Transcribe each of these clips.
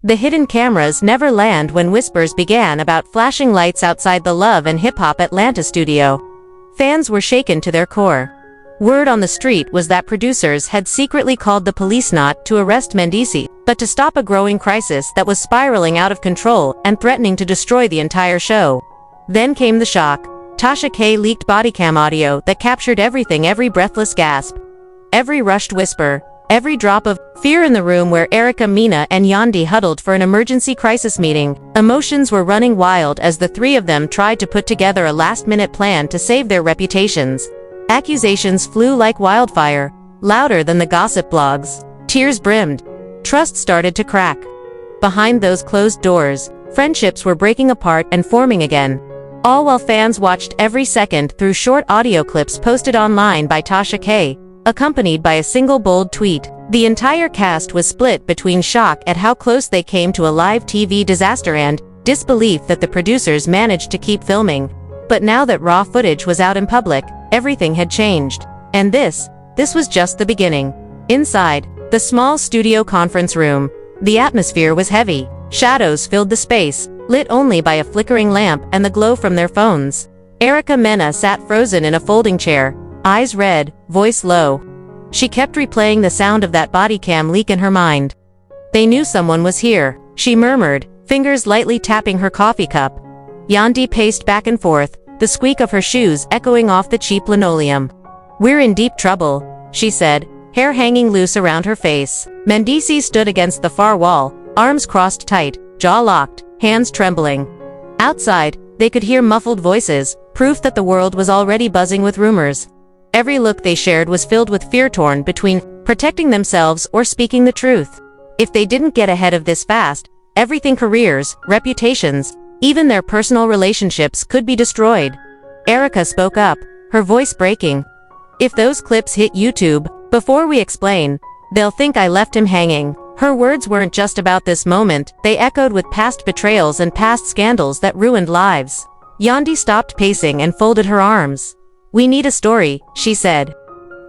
The hidden cameras never land when whispers began about flashing lights outside the LoveAndHipHopAtlanta studio. Fans were shaken to their core. Word on the street was that producers had secretly called the police not to arrest Mendeecees, but to stop a growing crisis that was spiraling out of control and threatening to destroy the entire show. Then came the shock. Tasha K leaked bodycam audio that captured everything, every breathless gasp, every rushed whisper, every drop of fear in the room where EricaMena and Yandy huddled for an emergency crisis meeting. Emotions were running wild as the three of them tried to put together a last-minute plan to save their reputations. Accusations flew like wildfire, louder than the gossip blogs. Tears brimmed. Trust started to crack. Behind those closed doors, friendships were breaking apart and forming again. All while fans watched every second through short audio clips posted online by Tasha K, accompanied by a single bold tweet. The entire cast was split between shock at how close they came to a live TV disaster and disbelief that the producers managed to keep filming. But now that raw footage was out in public, everything had changed. And this was just the beginning. Inside the small studio conference room, the atmosphere was heavy. Shadows filled the space, lit only by a flickering lamp and the glow from their phones. EricaMena sat frozen in a folding chair, eyes red, voice low. She kept replaying the sound of that bodycam leak in her mind. They knew someone was here, she murmured, fingers lightly tapping her coffee cup. Yandy paced back and forth, the squeak of her shoes echoing off the cheap linoleum. "We're in deep trouble," she said, hair hanging loose around her face. Mendeecees stood against the far wall, arms crossed tight, jaw locked, hands trembling. Outside, they could hear muffled voices, proof that the world was already buzzing with rumors. Every look they shared was filled with fear, torn between protecting themselves or speaking the truth. If they didn't get ahead of this fast, everything, careers, reputations, even their personal relationships, could be destroyed. Erica spoke up, her voice breaking. "If those clips hit YouTube, before we explain, they'll think I left him hanging." Her words weren't just about this moment, they echoed with past betrayals and past scandals that ruined lives. Yandy stopped pacing and folded her arms. "We need a story," she said.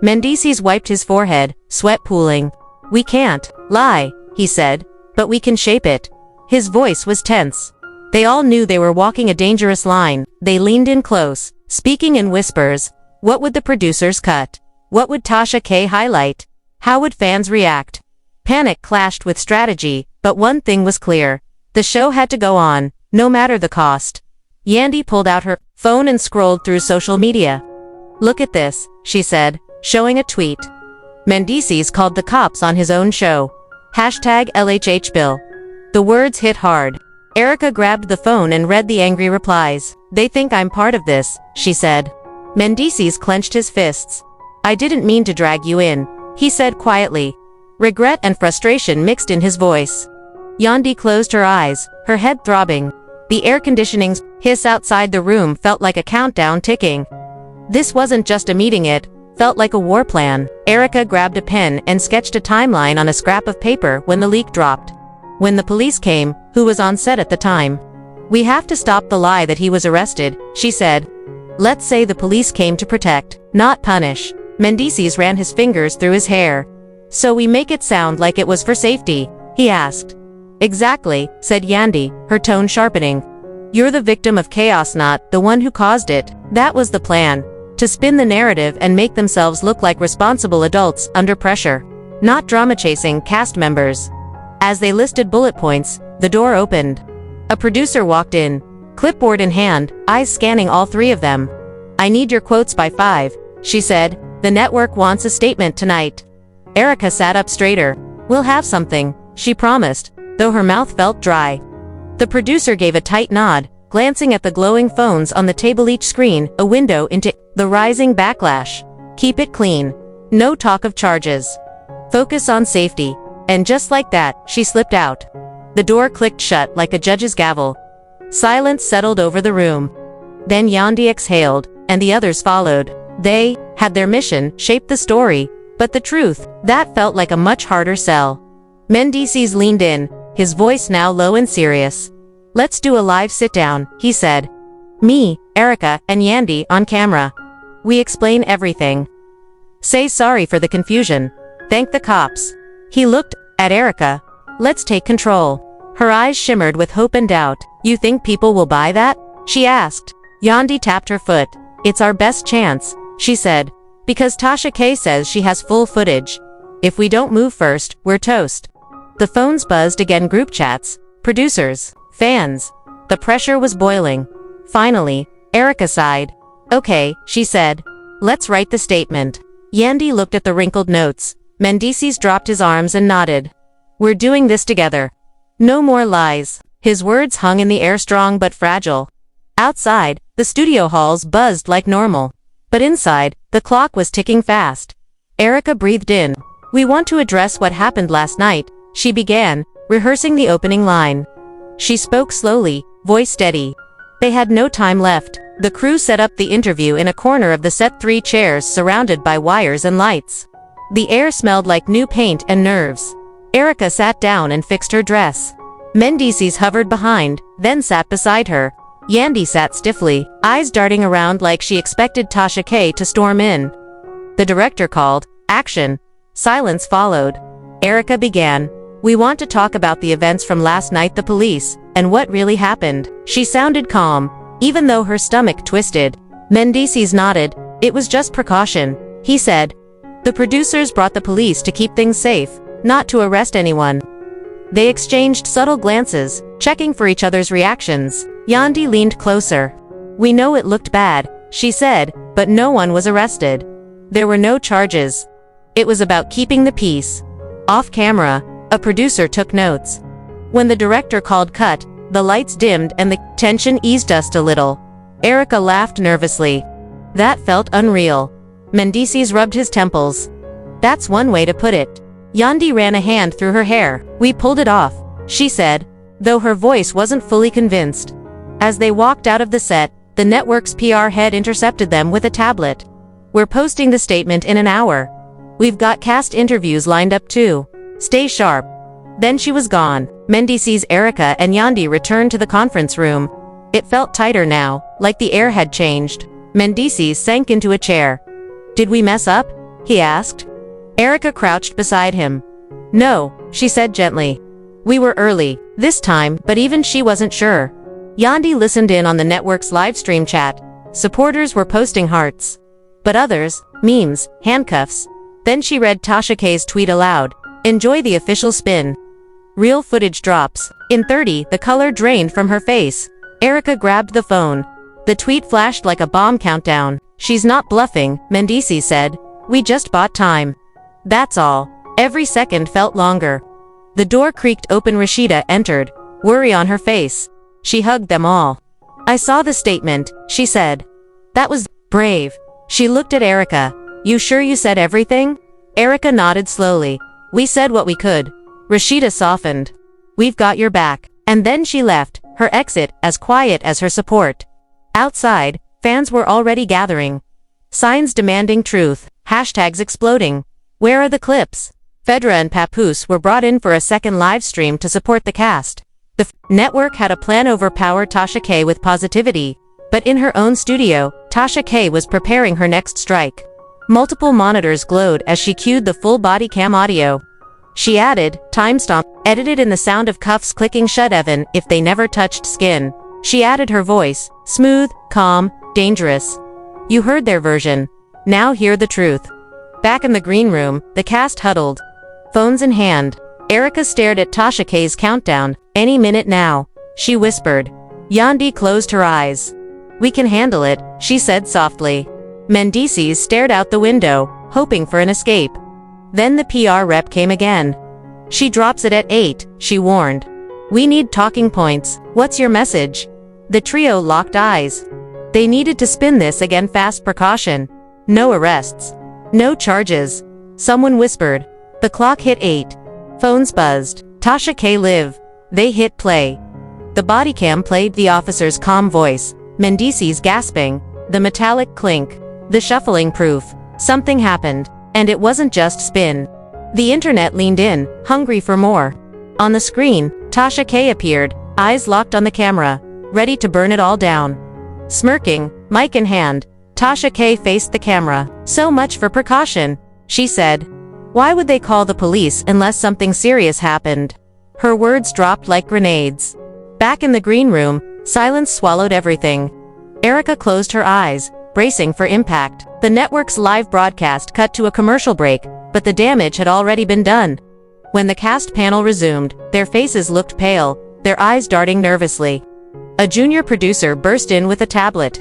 Mendeecees wiped his forehead, sweat pooling. "We can't lie," he said, "but we can shape it." His voice was tense. They all knew they were walking a dangerous line. They leaned in close, speaking in whispers. What would the producers cut? What would Tasha K highlight? How would fans react? Panic clashed with strategy, but one thing was clear. The show had to go on, no matter the cost. Yandy pulled out her phone and scrolled through social media. "Look at this," she said, showing a tweet. Mendeecees called the cops on his own show. #LHHBill. The words hit hard. Erica grabbed the phone and read the angry replies. "They think I'm part of this," she said. Mendeecees clenched his fists. "I didn't mean to drag you in," he said quietly. Regret and frustration mixed in his voice. Yandy closed her eyes, her head throbbing. The air conditioning's hiss outside the room felt like a countdown ticking. This wasn't just a meeting, it felt like a war plan. Erica grabbed a pen and sketched a timeline on a scrap of paper when the leak dropped. When the police came, who was on set at the time? "We have to stop the lie that he was arrested," she said. "Let's say the police came to protect, not punish." Mendeecees ran his fingers through his hair. "So we make it sound like it was for safety?" he asked. "Exactly," said Yandy, her tone sharpening. "You're the victim of chaos, not the one who caused it." That was the plan. To spin the narrative and make themselves look like responsible adults under pressure, not drama-chasing cast members. As they listed bullet points, the door opened. A producer walked in, clipboard in hand, eyes scanning all three of them. "I need your quotes by 5, she said. "The network wants a statement tonight." Erica sat up straighter. "We'll have something," she promised, though her mouth felt dry. The producer gave a tight nod, glancing at the glowing phones on the table, each screen a window into the rising backlash. "Keep it clean. No talk of charges. Focus on safety." And just like that, she slipped out. The door clicked shut like a judge's gavel. Silence settled over the room. Then Yandy exhaled, and the others followed. They had their mission, shaped the story, but the truth, that felt like a much harder sell. Mendeecees leaned in, his voice now low and serious. "Let's do a live sit-down," he said. "Me, Erica, and Yandy on camera. We explain everything. Say sorry for the confusion. Thank the cops." He looked at Erica. "Let's take control. Her eyes shimmered with hope and doubt. "You think people will buy that?" she asked. Yandy tapped her foot. "It's our best chance," she said. "Because Tasha K says she has full footage. If we don't move first, we're toast." The phones buzzed again, group chats, producers, fans. The pressure was boiling. Finally, Erica sighed. "Okay," she said. "Let's write the statement." Yandy looked at the wrinkled notes. Mendeecees dropped his arms and nodded. "We're doing this together. No more lies." His words hung in the air, strong but fragile. Outside, the studio halls buzzed like normal. But inside, the clock was ticking fast. Erica breathed in. "We want to address what happened last night," she began, rehearsing the opening line. She spoke slowly, voice steady. They had no time left. The crew set up the interview in a corner of the set, 3 chairs surrounded by wires and lights. The air smelled like new paint and nerves. Erica sat down and fixed her dress. Mendeecees hovered behind, then sat beside her. Yandy sat stiffly, eyes darting around like she expected Tasha K to storm in. The director called, "Action." Silence followed. Erica began. "We want to talk about the events from last night, the police, and what really happened." She sounded calm, even though her stomach twisted. Mendeecees nodded. "It was just precaution," he said. "The producers brought the police to keep things safe, not to arrest anyone." They exchanged subtle glances, checking for each other's reactions. Yandy leaned closer. "We know it looked bad," she said, "but no one was arrested. There were no charges. It was about keeping the peace." Off camera, a producer took notes. When the director called cut, the lights dimmed and the tension eased just a little. Erica laughed nervously. That felt unreal. Mendeecees rubbed his temples. "That's one way to put it." Yandy ran a hand through her hair. "We pulled it off," she said, though her voice wasn't fully convinced. As they walked out of the set, the network's PR head intercepted them with a tablet. "We're posting the statement in an hour. We've got cast interviews lined up too. Stay sharp." Then she was gone. Mendeecees, Erica, and Yandy returned to the conference room. It felt tighter now, like the air had changed. Mendeecees sank into a chair. "Did we mess up?" he asked. Erica crouched beside him. "No," she said gently. "We were early, this time, but even she wasn't sure." Yandy listened in on the network's livestream chat. Supporters were posting hearts. But others, memes, handcuffs. Then she read Tasha K's tweet aloud. "Enjoy the official spin. Real footage drops. In 30, the color drained from her face." Erica grabbed the phone. The tweet flashed like a bomb countdown. "She's not bluffing," Mendeecees said. "We just bought time. That's all." Every second felt longer. The door creaked open. Rashida entered, worry on her face. She hugged them all. "I saw the statement," she said. "That was brave." She looked at Erica. "You sure you said everything?" Erica nodded slowly. "We said what we could." Rashida softened. "We've got your back." And then she left, her exit as quiet as her support. Outside, fans were already gathering. Signs demanding truth, hashtags exploding. "Where are the clips?" Fedra and Papoose were brought in for a second live stream to support the cast. The network had a plan: overpower Tasha K with positivity. But in her own studio, Tasha K was preparing her next strike. Multiple monitors glowed as she cued the full body cam audio. She added, timestamp, edited in the sound of cuffs clicking shut, even if they never touched skin. She added her voice, smooth, calm, dangerous. You heard their version. Now hear the truth. Back in the green room, the cast huddled. Phones in hand. Erica stared at Tasha K's countdown. Any minute now, she whispered. Yandy closed her eyes. We can handle it, she said softly. Mendeecees stared out the window, hoping for an escape. Then the PR rep came again. She drops it at 8, she warned. We need talking points. What's your message? The trio locked eyes. They needed to spin this again fast. Precaution. No arrests. No charges. Someone whispered. The clock hit 8. Phones buzzed. Tasha K live. They hit play. The body cam played the officer's calm voice. Mendeecees gasping. The metallic clink. The shuffling proof. Something happened. And it wasn't just spin. The internet leaned in, hungry for more. On the screen, Tasha K appeared, eyes locked on the camera, ready to burn it all down. Smirking, mic in hand, Tasha K faced the camera. So much for precaution, she said. Why would they call the police unless something serious happened? Her words dropped like grenades. Back in the green room, silence swallowed everything. Erica closed her eyes, bracing for impact. The network's live broadcast cut to a commercial break, but the damage had already been done. When the cast panel resumed, their faces looked pale, their eyes darting nervously. A junior producer burst in with a tablet.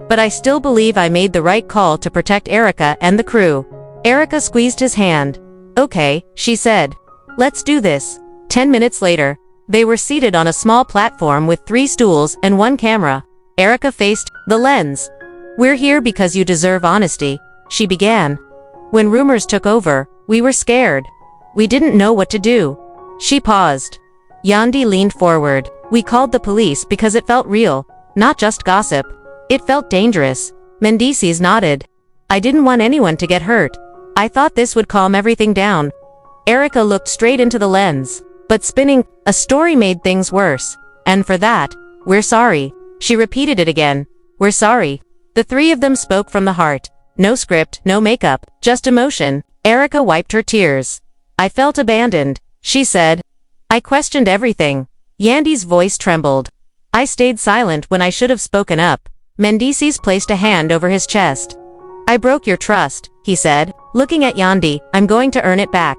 But I still believe I made the right call to protect Erica and the crew. Erica squeezed his hand. Okay, she said. Let's do this. 10 minutes later, they were seated on a small platform with 3 stools and 1 camera. Erica faced the lens. We're here because you deserve honesty, she began. When rumors took over, we were scared. We didn't know what to do. She paused. Yandy leaned forward. We called the police because it felt real, not just gossip. It felt dangerous. Mendeecees nodded. I didn't want anyone to get hurt. I thought this would calm everything down. Erica looked straight into the lens. But spinning a story made things worse. And for that, we're sorry. She repeated it again. We're sorry. The 3 of them spoke from the heart. No script, no makeup, just emotion. Erica wiped her tears. I felt abandoned, she said. I questioned everything. Yandy's voice trembled. I stayed silent when I should have spoken up. Mendeecees placed a hand over his chest. I broke your trust, he said. Looking at Yandy, I'm going to earn it back.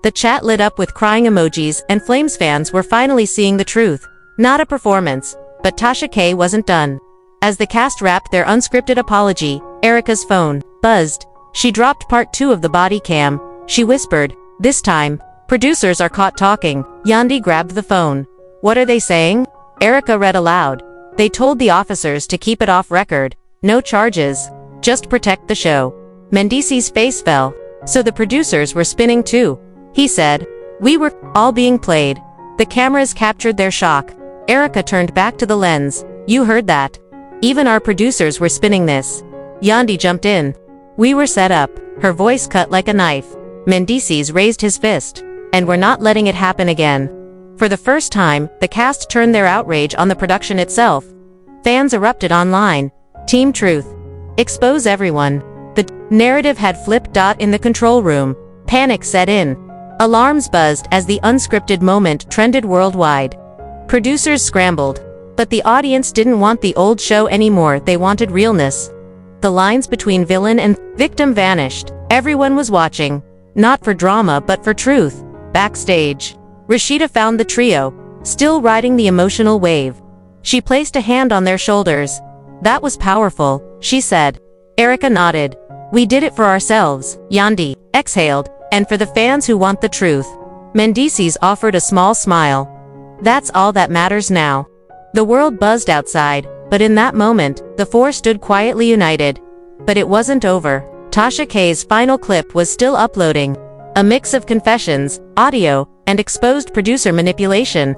The chat lit up with crying emojis, and Flames fans were finally seeing the truth. Not a performance. But Tasha K wasn't done. As the cast wrapped their unscripted apology, Erica's phone buzzed. She dropped part 2 of the body cam. She whispered, this time, producers are caught talking. Yandy grabbed the phone. What are they saying? Erica read aloud. They told the officers to keep it off record. No charges. Just protect the show. Mendeecees' face fell. So the producers were spinning too. He said. We were all being played. The cameras captured their shock. Erica turned back to the lens. You heard that. Even our producers were spinning this. Yandy jumped in. We were set up. Her voice cut like a knife. Mendeecees raised his fist. And we're not letting it happen again. For the first time, the cast turned their outrage on the production itself. Fans erupted online. Team Truth. Expose everyone. The narrative had flipped. In the control room, panic set in. Alarms buzzed as the unscripted moment trended worldwide. Producers scrambled. But the audience didn't want the old show anymore, they wanted realness. The lines between villain and victim vanished. Everyone was watching. Not for drama but for truth. Backstage, Rashida found the trio, still riding the emotional wave. She placed a hand on their shoulders. That was powerful, she said. Erica nodded. We did it for ourselves, Yandy exhaled, and for the fans who want the truth. Mendeecees offered a small smile. That's all that matters now. The world buzzed outside, but in that moment, the 4 stood quietly united. But it wasn't over. Tasha K's final clip was still uploading. A mix of confessions, audio, and exposed producer manipulation.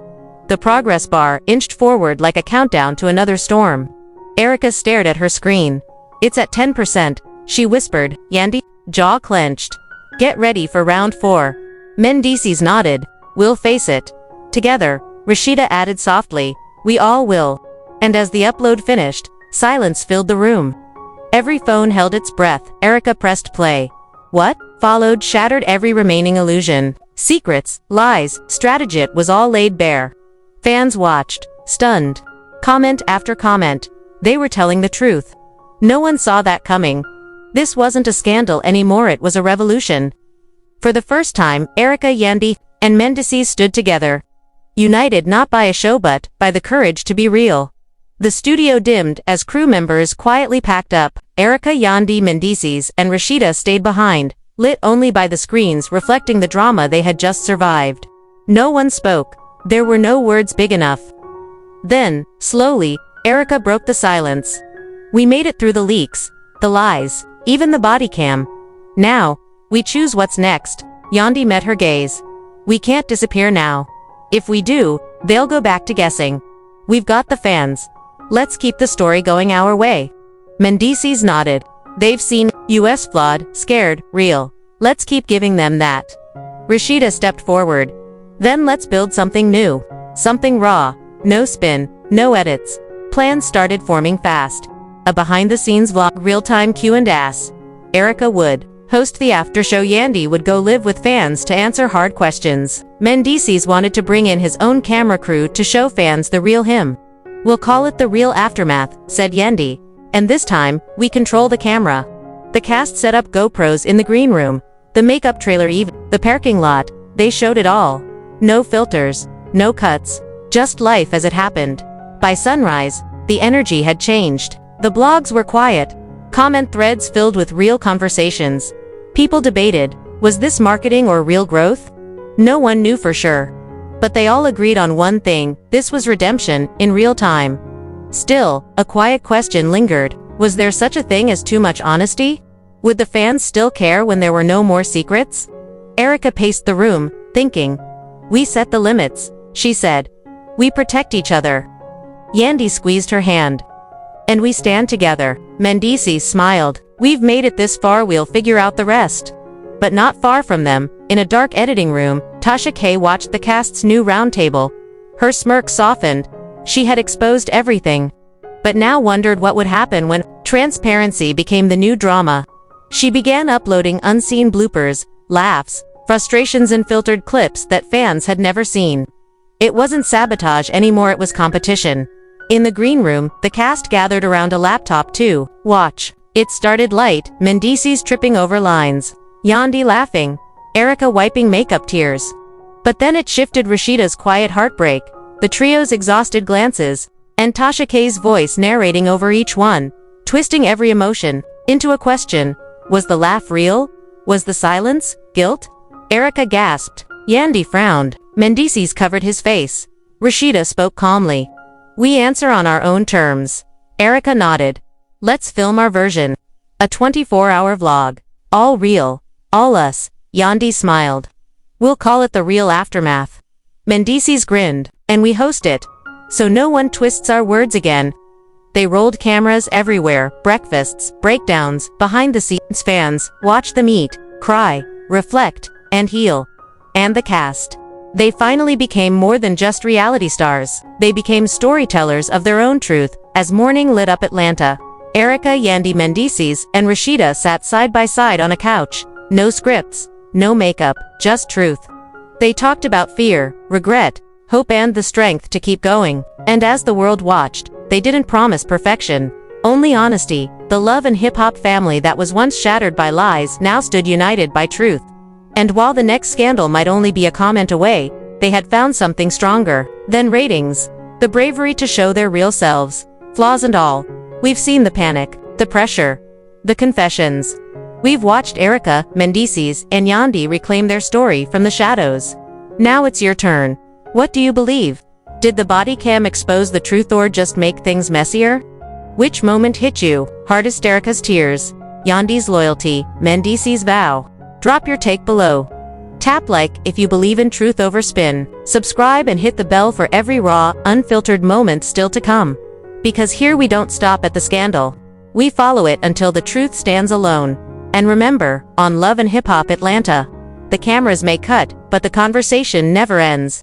The progress bar inched forward like a countdown to another storm. Erica stared at her screen. It's at 10%, she whispered. Yandy, jaw clenched. Get ready for round 4. Mendeecees nodded. We'll face it. Together, Rashida added softly. We all will. And as the upload finished, silence filled the room. Every phone held its breath. Erica pressed play. What followed shattered every remaining illusion. Secrets, lies, strategy was all laid bare. Fans watched, stunned. Comment after comment. They were telling the truth. No one saw that coming. This wasn't a scandal anymore, it was a revolution. For the first time, Erica, Yandy, and Mendeecees stood together. United not by a show but by the courage to be real. The studio dimmed as crew members quietly packed up. Erica, Yandy, Mendeecees, and Rashida stayed behind, lit only by the screens reflecting the drama they had just survived. No one spoke. There were no words big enough. Then, slowly, Erica broke the silence. We made it through the leaks, the lies, even the body cam. Now, we choose what's next. Yandy met her gaze. We can't disappear now. If we do, they'll go back to guessing. We've got the fans. Let's keep the story going our way. Mendeecees nodded. They've seen US flawed, scared, real. Let's keep giving them that. Rashida stepped forward. Then let's build something new. Something raw. No spin, no edits. Plans started forming fast. A behind-the-scenes vlog, real-time Q&As. Erica would host the after show. Yandy would go live with fans to answer hard questions. Mendeecees wanted to bring in his own camera crew to show fans the real him. "We'll call it the real aftermath," said Yandy. "And this time, we control the camera." The cast set up GoPros in the green room, the makeup trailer even, the parking lot, they showed it all. No filters, no cuts, just life as it happened. By sunrise, the energy had changed. The blogs were quiet, comment threads filled with real conversations. People debated, was this marketing or real growth? No one knew for sure. But they all agreed on one thing, this was redemption, in real time. Still, a quiet question lingered, was there such a thing as too much honesty? Would the fans still care when there were no more secrets? Erica paced the room, thinking. "We set the limits," she said. "We protect each other." Yandy squeezed her hand. "And we stand together." Mendeecees smiled. "We've made it this far, we'll figure out the rest." But not far from them, in a dark editing room, Tasha K watched the cast's new roundtable. Her smirk softened. She had exposed everything. But now wondered what would happen when transparency became the new drama. She began uploading unseen bloopers, laughs, frustrations and filtered clips that fans had never seen. It wasn't sabotage anymore, it was competition. In the green room, the cast gathered around a laptop to watch. It started light, Mendeecees tripping over lines, Yandy laughing, Erica wiping makeup tears. But then it shifted, Rashida's quiet heartbreak, the trio's exhausted glances, and Tasha K's voice narrating over each one, twisting every emotion into a question. Was the laugh real? Was the silence guilt? Erica gasped. Yandy frowned. Mendeecees covered his face. Rashida spoke calmly. "We answer on our own terms." Erica nodded. "Let's film our version. A 24-hour vlog. All real. All us." Yandy smiled. "We'll call it the real aftermath." Mendeecees grinned. "And we host it. So no one twists our words again." They rolled cameras everywhere, breakfasts, breakdowns, behind-the-scenes. Fans watch them eat, cry, reflect, and heal. And the cast. They finally became more than just reality stars. They became storytellers of their own truth. As morning lit up Atlanta, Erica, Yandy, Mendeecees, and Rashida sat side by side on a couch. No scripts, no makeup, just truth. They talked about fear, regret, hope and the strength to keep going. And as the world watched, they didn't promise perfection, only honesty. The Love and Hip Hop family that was once shattered by lies now stood united by truth. And while the next scandal might only be a comment away, they had found something stronger than ratings. The bravery to show their real selves, flaws and all. We've seen the panic, the pressure, the confessions. We've watched Erica, Mendeecees, and Yandy reclaim their story from the shadows. Now it's your turn. What do you believe? Did the body cam expose the truth or just make things messier? Which moment hit you hardest? Erica's tears, Yandy's loyalty, Mendeecees' vow? Drop your take below. Tap like if you believe in truth over spin. Subscribe and hit the bell for every raw, unfiltered moment still to come. Because here we don't stop at the scandal. We follow it until the truth stands alone. And remember, on Love and Hip Hop Atlanta, the cameras may cut, but the conversation never ends.